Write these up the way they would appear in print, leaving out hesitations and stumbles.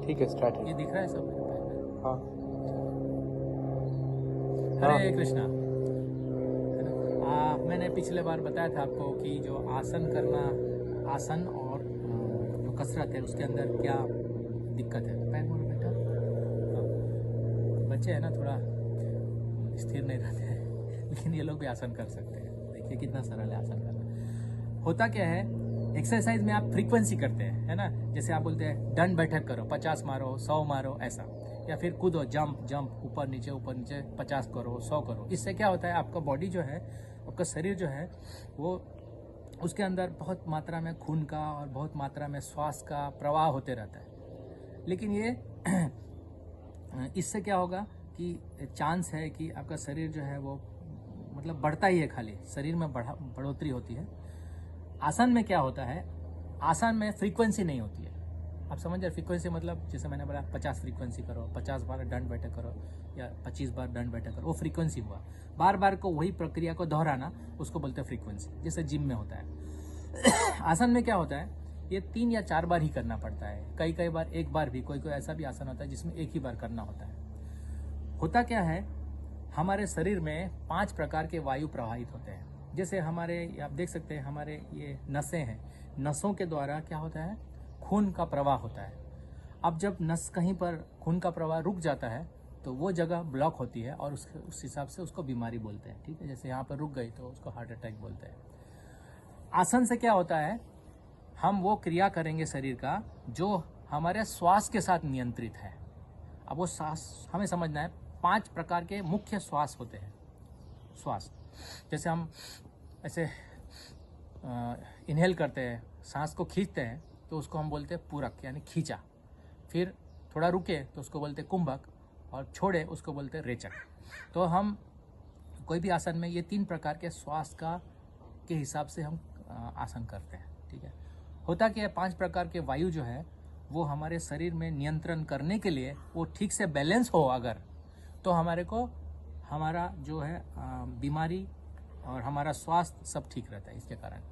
ठीक है, स्टार्ट है। ये दिख रहा है सब मेरे पैर में? हाँ हरे कृष्णा। है ना? मैंने पिछले बार बताया था आपको कि जो आसन करना, आसन और जो कसरत है उसके अंदर क्या दिक्कत है। पैर मोड़ो बेटा। हाँ। बच्चे है ना, थोड़ा स्थिर नहीं रहते हैं, लेकिन ये लोग भी आसन कर सकते हैं। देखिए कितना सरल है आसन करना। होता क्या है, एक्सरसाइज में आप फ्रीक्वेंसी करते हैं, है ना। जैसे आप बोलते हैं दंड बैठक करो, 50 मारो, 100 मारो, ऐसा। या फिर कूदो, जंप जंप, ऊपर नीचे 50 करो, 100 करो। इससे क्या होता है, आपका बॉडी जो है, आपका शरीर जो है वो, उसके अंदर बहुत मात्रा में खून का और बहुत मात्रा में श्वास का प्रवाह होते रहता है। लेकिन ये इससे क्या होगा कि चांस है कि आपका शरीर जो है वो मतलब बढ़ता ही है, खाली शरीर में बढ़ोतरी होती है। आसन में क्या होता है, आसन में फ्रीक्वेंसी नहीं होती है। आप समझ रहे, फ्रीक्वेंसी मतलब जैसे मैंने बोला 50 फ्रीक्वेंसी करो, 50 बार दंड बैठक करो या 25 बार दंड बैठक करो, वो फ्रीक्वेंसी हुआ। बार बार को वही प्रक्रिया को दोहराना, उसको बोलते हैं फ्रीक्वेंसी, जैसे जिम में होता है। आसन में क्या होता है, ये 3 या 4 बार ही करना पड़ता है, कई बार एक बार भी, कोई ऐसा भी आसन होता है जिसमें एक ही बार करना होता है। होता क्या है, हमारे शरीर में 5 प्रकार के वायु प्रवाहित होते हैं। जैसे हमारे, आप देख सकते हैं हमारे ये नसें हैं, नसों के द्वारा क्या होता है, खून का प्रवाह होता है। अब जब नस कहीं पर खून का प्रवाह रुक जाता है तो वो जगह ब्लॉक होती है और उस हिसाब से उसको बीमारी बोलते हैं। ठीक है, जैसे यहाँ पर रुक गई तो उसको हार्ट अटैक बोलते हैं। आसन से क्या होता है, हम वो क्रिया करेंगे शरीर का जो हमारे श्वास के साथ नियंत्रित है। अब वो सांस हमें समझना है, 5 प्रकार के मुख्य श्वास होते हैं। श्वास जैसे हम ऐसे इनहेल करते हैं, सांस को खींचते हैं तो उसको हम बोलते हैं पूरक, यानी खींचा। फिर थोड़ा रुके तो उसको बोलते हैं कुंभक, और छोड़े उसको बोलते हैं रेचक। तो हम कोई भी आसन में ये 3 प्रकार के श्वास के हिसाब से हम आसन करते हैं। ठीक है, होता क्या है, 5 प्रकार के वायु जो है वो हमारे शरीर में नियंत्रण करने के लिए वो ठीक से बैलेंस हो अगर, तो हमारे को हमारा जो है बीमारी और हमारा स्वास्थ्य सब ठीक रहता है इसके कारण।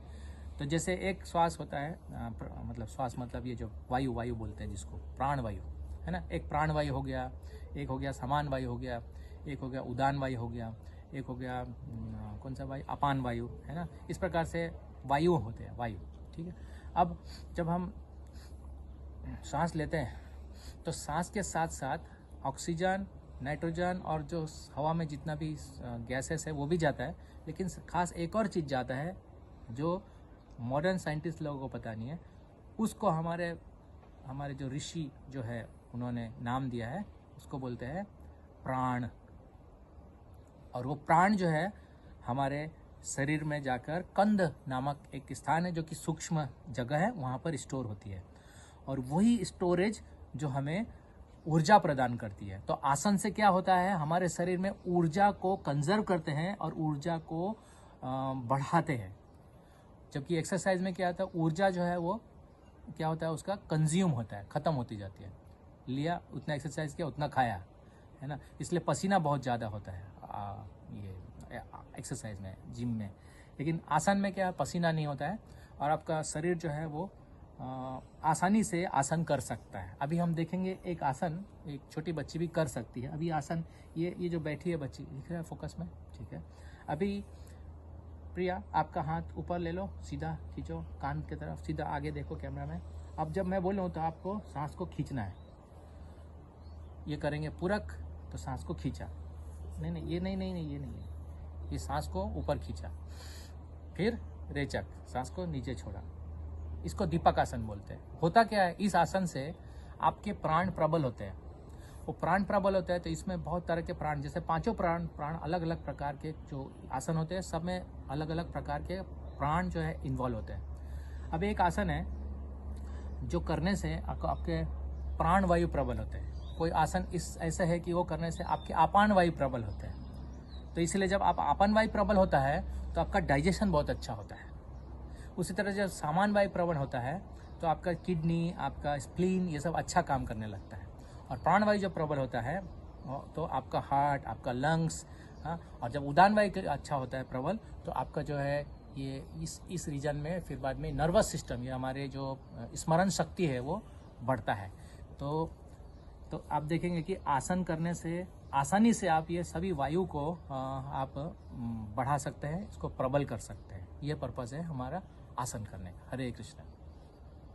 तो जैसे एक श्वास होता है, मतलब श्वास मतलब ये जो वायु बोलते हैं जिसको, प्राण वायु, है ना। एक प्राण वायु हो गया, एक हो गया समान वायु हो गया, एक हो गया उदान वायु हो गया, एक हो गया कौन सा वायु, अपान वायु, है ना। इस प्रकार से वायु होते हैं, वायु। ठीक है, अब जब हम सांस लेते हैं तो सांस के साथ साथ ऑक्सीजन, नाइट्रोजन और जो हवा में जितना भी गैसेस है वो भी जाता है। लेकिन खास एक और चीज़ जाता है जो मॉडर्न साइंटिस्ट लोगों को पता नहीं है, उसको हमारे जो ऋषि जो है उन्होंने नाम दिया है, उसको बोलते हैं प्राण। और वो प्राण जो है हमारे शरीर में जाकर कंद नामक एक स्थान है जो कि सूक्ष्म जगह है, वहाँ पर स्टोर होती है। और वही स्टोरेज जो हमें ऊर्जा प्रदान करती है। तो आसन से क्या होता है, हमारे शरीर में ऊर्जा को कंजर्व करते हैं और ऊर्जा को बढ़ाते हैं। जबकि एक्सरसाइज में क्या होता है, ऊर्जा जो है वो क्या होता है, उसका कंज्यूम होता है, ख़त्म होती जाती है। लिया उतना एक्सरसाइज किया, उतना खाया, है ना। इसलिए पसीना बहुत ज़्यादा होता है ये एक्सरसाइज में, जिम में। लेकिन आसन में क्या, पसीना नहीं होता है और आपका शरीर जो है वो आसानी से आसन कर सकता है। अभी हम देखेंगे एक आसन एक छोटी बच्ची भी कर सकती है। अभी आसन ये जो बैठी है बच्ची, दिख रहा है फोकस में, ठीक है। अभी प्रिया, आपका हाथ ऊपर ले लो, सीधा खींचो कान की तरफ, सीधा आगे देखो कैमरा में। अब जब मैं बोलूँ तो आपको सांस को खींचना है। ये करेंगे पूरक तो सांस को खींचा, नहीं ये नहीं, ये सांस को ऊपर खींचा, फिर रेचक, सांस को नीचे छोड़ा। इसको दीपक आसन बोलते हैं। होता क्या है, इस आसन से आपके प्राण प्रबल होते हैं। वो प्राण प्रबल होते हैं तो इसमें बहुत तरह के प्राण, जैसे 5 प्राण अलग अलग प्रकार के जो आसन होते हैं, सब में अलग अलग प्रकार के प्राण जो है इन्वॉल्व होते हैं। अब एक आसन है जो करने से आपके प्राण वायु प्रबल होते हैं। कोई आसन ऐसा है कि वो करने से आपके अपान वायु प्रबल होते हैं। तो इसलिए जब आप अपान वायु प्रबल होता है तो आपका डाइजेशन बहुत अच्छा होता है। उसी तरह जब सामान वायु प्रबल होता है तो आपका किडनी, आपका स्प्लीन, ये सब अच्छा काम करने लगता है। और प्राण वायु जब प्रबल होता है तो आपका हार्ट, आपका लंग्स, हाँ। और जब उदान वायु अच्छा होता है प्रबल, तो आपका जो है ये इस रीजन में फिर बाद में नर्वस सिस्टम, ये हमारे जो स्मरण शक्ति है वो बढ़ता है। तो तो आप देखेंगे कि आसन करने से आसानी से आप ये सभी वायु को आप बढ़ा सकते हैं, इसको प्रबल कर सकते हैं। ये पर्पज़ है हमारा आसन करने का। हरे कृष्ण।